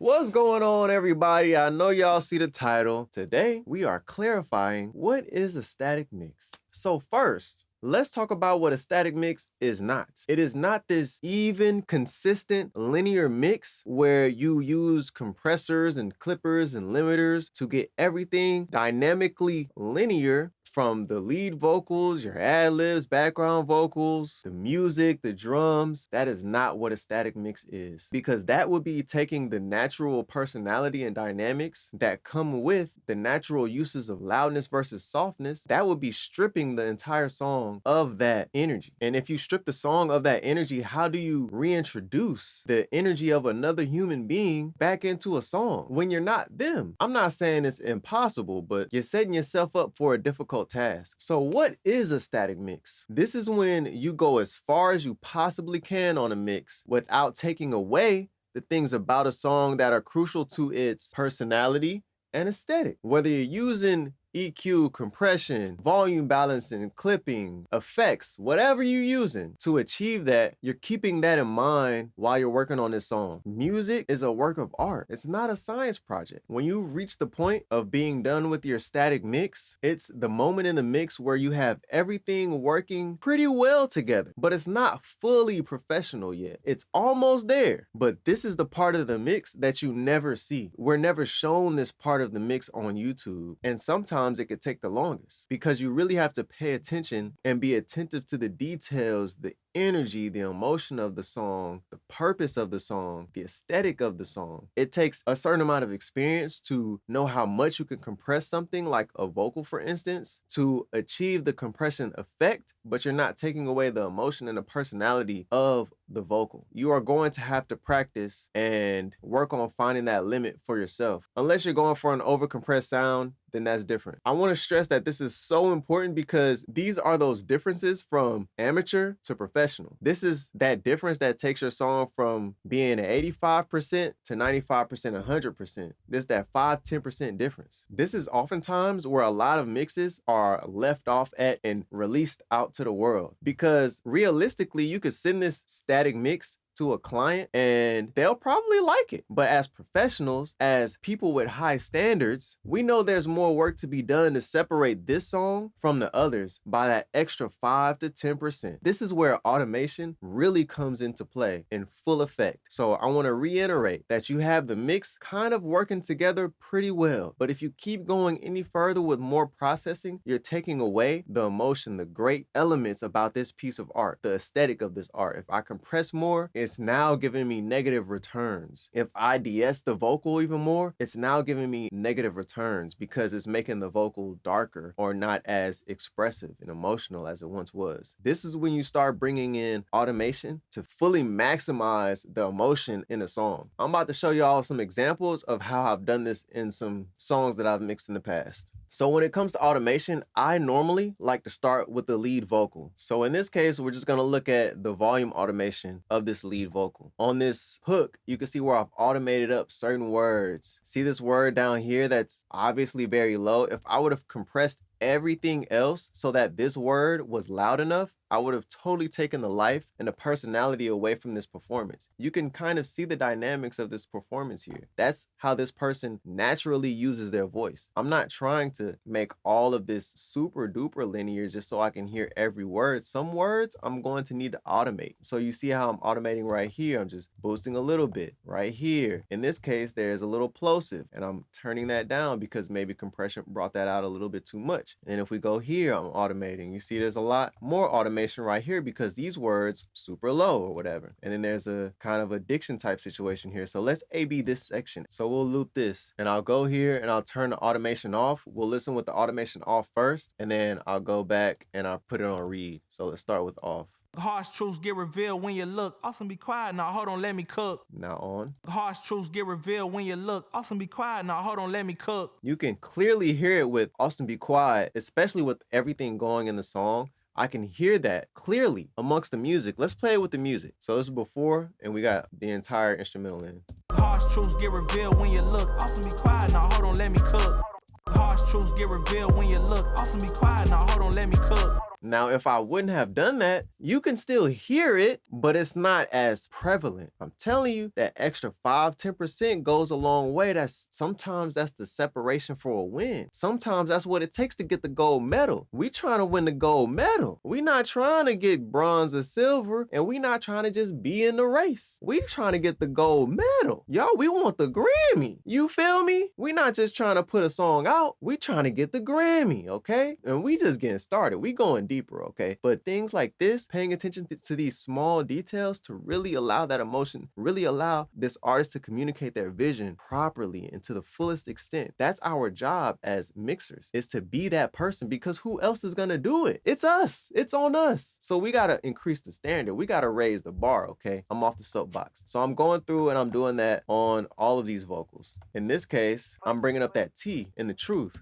What's going on, everybody? I know y'all see the title. Today, we are clarifying what is a static mix. So first, let's talk about what a static mix is not. It is not this even, consistent, linear mix where you use compressors and clippers and limiters to get everything dynamically linear from the lead vocals, your ad-libs, background vocals, the music, the drums. That is not what a static mix is, because that would be taking the natural personality and dynamics that come with the natural uses of loudness versus softness. That would be stripping the entire song of that energy. And if you strip the song of that energy, how do you reintroduce the energy of another human being back into a song when you're not them? I'm not saying it's impossible, but you're setting yourself up for a difficult task. So what is a static mix? This is when you go as far as you possibly can on a mix without taking away the things about a song that are crucial to its personality and aesthetic. Whether you're using EQ, compression, volume balancing, clipping, effects, whatever you're using to achieve that, you're keeping that in mind while you're working on this song. Music is a work of art. It's not a science project. When you reach the point of being done with your static mix, it's the moment in the mix where you have everything working pretty well together, but it's not fully professional yet. It's almost there, but this is the part of the mix that you never see. We're never shown this part of the mix on YouTube, and sometimes it could take the longest because you really have to pay attention and be attentive to the details, the energy, the emotion of the song, the purpose of the song, the aesthetic of the song. It takes a certain amount of experience to know how much you can compress something like a vocal, for instance, to achieve the compression effect, but you're not taking away the emotion and the personality of the vocal. You are going to have to practice and work on finding that limit for yourself. Unless you're going for an overcompressed sound, then that's different. I want to stress that this is so important because these are those differences from amateur to professional. This is that difference that takes your song from being at 85% to 95%, 100%. This is that 5-10% difference. This is oftentimes where a lot of mixes are left off at and released out to the world, because realistically, you could send this static mix to a client and they'll probably like it. But as professionals, as people with high standards, we know there's more work to be done to separate this song from the others by that extra 5 to 10%. This is where automation really comes into play in full effect. So I want to reiterate that you have the mix kind of working together pretty well. But if you keep going any further with more processing, you're taking away the emotion, the great elements about this piece of art, the aesthetic of this art. If I compress more, it's now giving me negative returns. If I de-ess the vocal even more, it's now giving me negative returns because it's making the vocal darker or not as expressive and emotional as it once was. This is when you start bringing in automation to fully maximize the emotion in a song. I'm about to show y'all some examples of how I've done this in some songs that I've mixed in the past. So when it comes to automation, I normally like to start with the lead vocal. So in this case, we're just gonna look at the volume automation of this lead vocal. On this hook, you can see where I've automated up certain words. See this word down here that's obviously very low? If I would have compressed everything else so that this word was loud enough, I would have totally taken the life and the personality away from this performance. You can kind of see the dynamics of this performance here. That's how this person naturally uses their voice. I'm not trying to make all of this super duper linear just so I can hear every word. Some words I'm going to need to automate. So you see how I'm automating right here. I'm just boosting a little bit right here. In this case, there's a little plosive and I'm turning that down because maybe compression brought that out a little bit too much. And if we go here, I'm automating. You see there's a lot more automation right here because these words super low or whatever. And then there's a kind of a diction type situation here. So let's A/B this section. So we'll loop this and I'll go here and I'll turn the automation off. We'll listen with the automation off first and then I'll go back and I'll put it on read. So let's start with off. Harsh truths get revealed when you look. Awesome, be quiet now. Hold on, let me cook. Now on. Harsh truths get revealed when you look. Awesome, be quiet now. Hold on, let me cook. You can clearly hear it with Austin Be Quiet, especially with everything going in the song. I can hear that clearly amongst the music. Let's play it with the music. So this is before, and we got the entire instrumental in. Harsh truths get revealed when you look. Awesome, be quiet now. Hold on, let me cook. Harsh truths get revealed when you look. Awesome, be quiet now. Hold on, let me cook. Now, if I wouldn't have done that, you can still hear it, but it's not as prevalent. I'm telling you, that extra 5-10% goes a long way. Sometimes that's the separation for a win. Sometimes that's what it takes to get the gold medal. We trying to win the gold medal. We not trying to get bronze or silver, and we not trying to just be in the race. We trying to get the gold medal. Y'all, we want the Grammy. You feel me? We not just trying to put a song out. We trying to get the Grammy, okay? And we just getting started. We going deeper, okay? But things like this, paying attention to these small details to really allow that emotion, really allow this artist to communicate their vision properly and to the fullest extent. That's our job as mixers, is to be that person, because who else is gonna do it? It's us. It's on us. So we gotta increase the standard. We gotta raise the bar, okay? I'm off the soapbox. So I'm going through and I'm doing that on all of these vocals. In this case, I'm bringing up that T in the truth.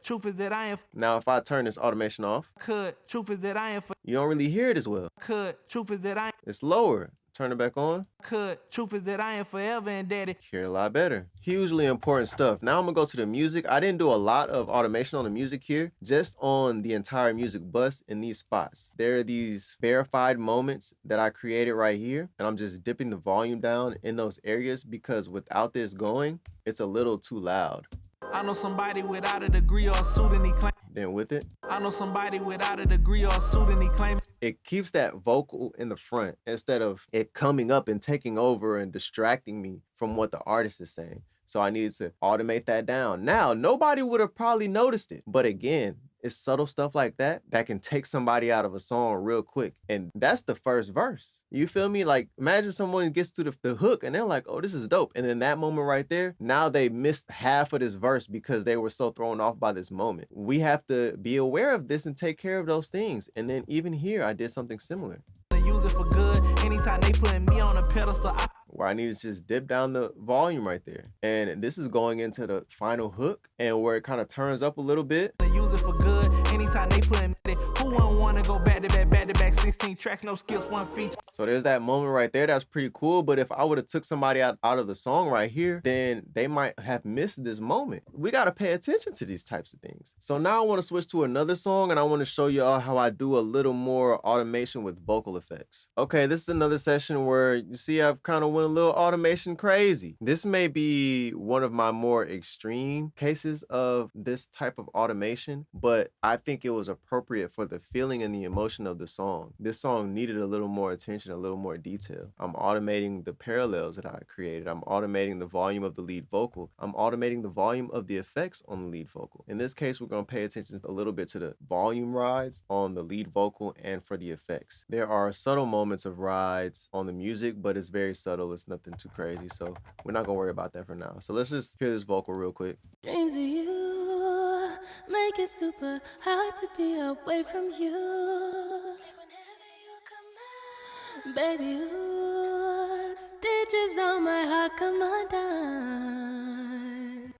Truth is that I am. Now, if I turn this automation off, Truth is that I am. you don't really hear it as well. Truth is that I am. It's lower. Turn it back on. Truth is that I am forever and daddy. Hear it a lot better. Hugely important stuff. Now I'm gonna go to the music. I didn't do a lot of automation on the music here, just on the entire music bus in these spots. There are these verified moments that I created right here, and I'm just dipping the volume down in those areas because without this going, it's a little too loud. I know somebody without a degree or a suit and he claim. Then with it, I know somebody without a degree or a suit and he claim. it keeps that vocal in the front instead of it coming up and taking over and distracting me from what the artist is saying. So I needed to automate that down. Now, nobody would have probably noticed it. But again, it's subtle stuff like that that can take somebody out of a song real quick. And that's the first verse. You feel me? Like, imagine someone gets to the hook and they're like, oh, this is dope. And then that moment right there, now they missed half of this verse because they were so thrown off by this moment. We have to be aware of this and take care of those things. And then even here, I did something similar. Use it for good. Anytime they putting me on a pedestal, where I need to just dip down the volume right there. And this is going into the final hook and where it kind of turns up a little bit. Use it for good. Anytime they put me, who wouldn't want to go back to back, 16 tracks, no skips, one feature. So there's that moment right there. That's pretty cool. But if I would have took somebody out of the song right here, then they might have missed this moment. We got to pay attention to these types of things. So now I want to switch to another song and I want to show y'all how I do a little more automation with vocal effects. Okay, this is another session where you see I've kind of went a little automation crazy. This may be one of my more extreme cases of this type of automation, but I think it was appropriate for the feeling and the emotion of the song. This song needed a little more attention, a little more detail. I'm automating the parallels that I created. I'm automating the volume of the lead vocal. I'm automating the volume of the effects on the lead vocal. In this case, we're going to pay attention a little bit to the volume rides on the lead vocal and for the effects. There are subtle moments of rides on the music, but it's very subtle. It's nothing too crazy, so we're not gonna worry about that for now. So let's just hear this vocal real quick. Dreams of you make it super hard to be away from you. Baby, you stitches on my heart, come undone.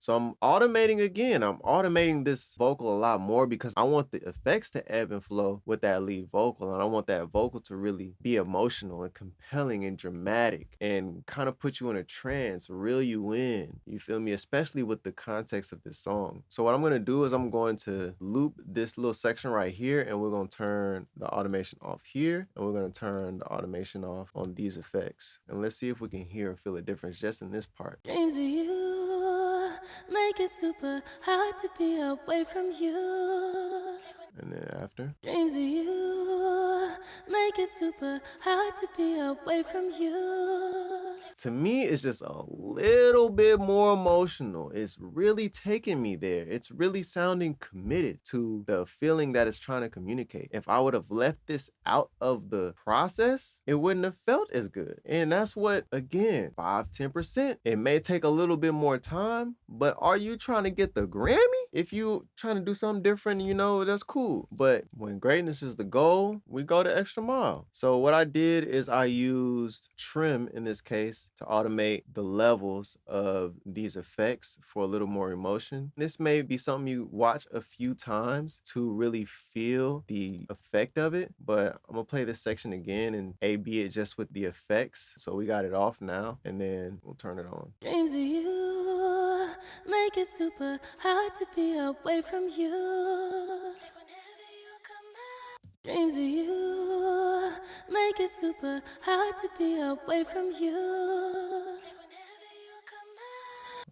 So I'm automating again. I'm automating this vocal a lot more because I want the effects to ebb and flow with that lead vocal. And I want that vocal to really be emotional and compelling and dramatic and kind of put you in a trance, reel you in. You feel me? Especially with the context of this song. So what I'm going to do is I'm going to loop this little section right here and we're going to turn the automation off here and we're going to turn the automation off on these effects. And let's see if we can hear or feel a difference just in this part. Dreams of you make it super hard to be away from you. And then after. Dreams of you make it super hard to be away from you. To me, it's just a little bit more emotional. It's really taking me there. It's really sounding committed to the feeling that it's trying to communicate. If I would have left this out of the process, it wouldn't have felt as good. And that's what, again, 5-10%. It may take a little bit more time, but are you trying to get the Grammy? If you trying to do something different, you know, that's cool. But when greatness is the goal, we go the extra mile. So what I did is I used trim in this case to automate the levels of these effects for a little more emotion. This may be something you watch a few times to really feel the effect of it, but I'm gonna play this section again and A/B it just with the effects. So we got it off now, and then we'll turn it on. Dreams of you make it super hard to be away from you. Dreams of you make it super hard to be away from you.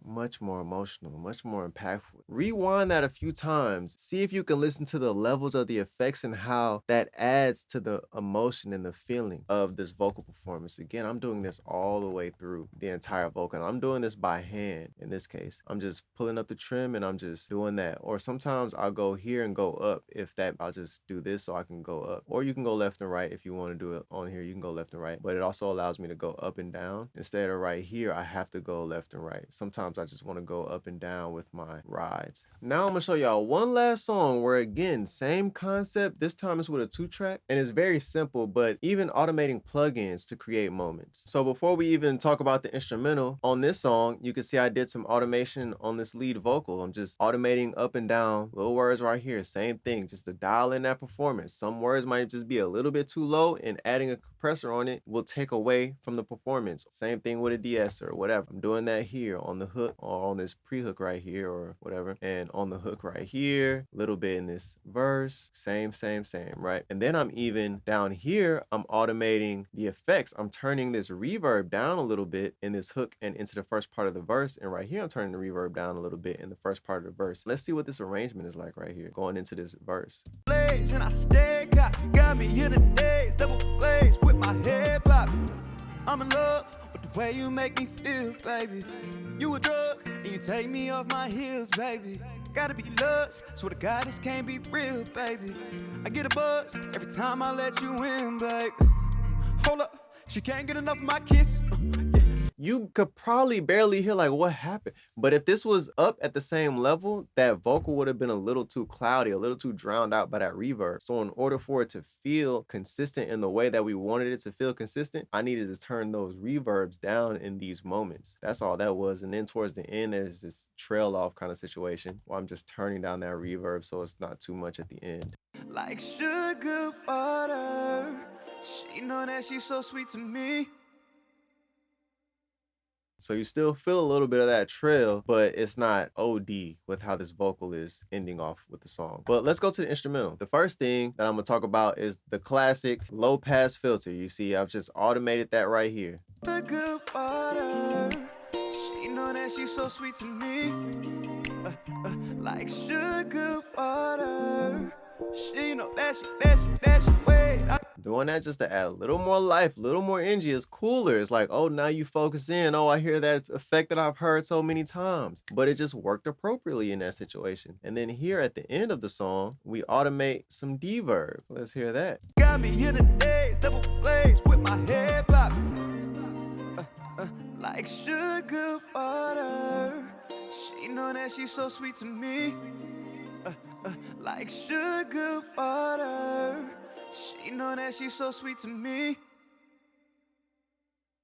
Much more emotional, much more impactful. Rewind that a few times. See if you can listen to the levels of the effects and how that adds to the emotion and the feeling of this vocal performance. Again, I'm doing this all the way through the entire vocal. I'm doing this by hand in this case. I'm just pulling up the trim and I'm just doing that. Or sometimes I'll go here and go up. If that, I'll just do this so I can go up. Or you can go left and right if you want to do it on here. You can go left and right. But it also allows me to go up and down. Instead of right here, I have to go left and right. Sometimes I just want to go up and down with my rides. Now I'm gonna show y'all one last song where, again, same concept. This time it's with a 2-track and it's very simple, but even automating plugins to create moments. So before we even talk about the instrumental on this song, you can see I did some automation on this lead vocal. I'm just automating up and down little words right here. Same thing, just to dial in that performance. Some words might just be a little bit too low, and adding a compressor on it will take away from the performance. Same thing with a de-esser or whatever. I'm doing that here on the hook or on this pre-hook right here or whatever, and on the hook right here, a little bit in this verse, same, right? And then I'm even down here, I'm automating the effects. I'm turning this reverb down a little bit in this hook and into the first part of the verse, and right here I'm turning the reverb down a little bit in the first part of the verse. Let's see what this arrangement is like right here, going into this verse. And I stay got me in the days, double blaze with my head popping. I'm in love with the way you make me feel, baby. You a drug, and you take me off my heels, baby. Gotta be lost, swear to God this can't be real, baby. I get a buzz every time I let you in, babe. Hold up, she can't get enough of my kiss. You could probably barely hear like what happened, but if this was up at the same level, that vocal would have been a little too cloudy, a little too drowned out by that reverb. So in order for it to feel consistent in the way that we wanted it to feel consistent, I needed to turn those reverbs down in these moments. That's all that was. And then towards the end, there's this trail off kind of situation where I'm just turning down that reverb so it's not too much at the end. Like sugar water, she know that she's so sweet to me. So you still feel a little bit of that trail, but it's not OD with how this vocal is ending off with the song. But let's go to the instrumental. The first thing that I'm gonna talk about is the classic low pass filter. You see, I've just automated that right here. Sugar water, she know that she's so sweet to me. Like sugar water, she know that she wait. Doing that just to add a little more life, a little more energy is cooler. It's like, oh, now you focus in. Oh, I hear that effect that I've heard so many times. But it just worked appropriately in that situation. And then here at the end of the song, we automate some deverb. Let's hear that. Got me in the days, double blaze with my head popping. Like sugar water, she know that she's so sweet to me. Like sugar water, she know that she's so sweet to me.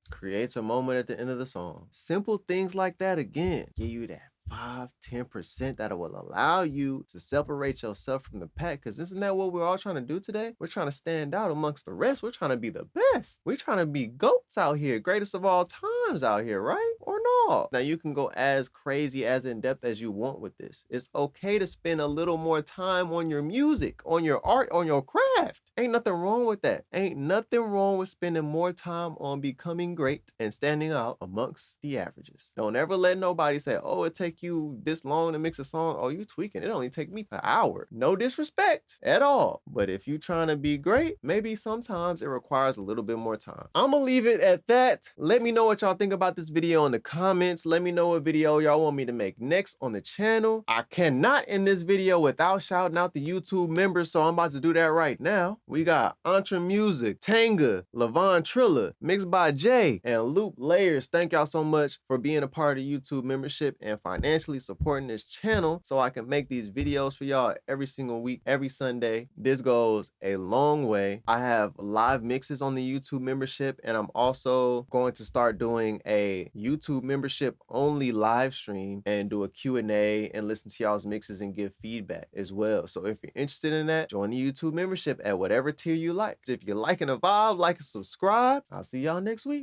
Creates a moment at the end of the song. Simple things like that, again, give you that 5-10% that will allow you to separate yourself from the pack. Because isn't that what we're all trying to do today? We're trying to stand out amongst the rest. We're trying to be the best. We're trying to be GOATs out here, greatest of all times out here, right? Or no? Now you can go as crazy, as in depth as you want with this. It's okay to spend a little more time on your music, on your art, on your craft. Ain't nothing wrong with that. Ain't nothing wrong with spending more time on becoming great and standing out amongst the averages. Don't ever let nobody say, oh, it take you this long to mix a song. Oh, you tweaking. It only take me an hour. No disrespect at all. But if you trying to be great, maybe sometimes it requires a little bit more time. I'm gonna leave it at that. Let me know what y'all think about this video in the comments. Let me know what video y'all want me to make next on the channel. I cannot end this video without shouting out the YouTube members, so I'm about to do that right now. We got Entre Music, Tanga, Levon Trilla, mixed by Jay, and Loop Layers. Thank y'all so much for being a part of the YouTube membership and financially supporting this channel so I can make these videos for y'all every single week, every Sunday. This goes a long way. I have live mixes on the YouTube membership, and I'm also going to start doing a YouTube membership only live stream and do a Q&A and listen to y'all's mixes and give feedback as well. So if you're interested in that, join the YouTube membership at whatever tier you like. If you're liking the vibe, like and subscribe. I'll see y'all next week.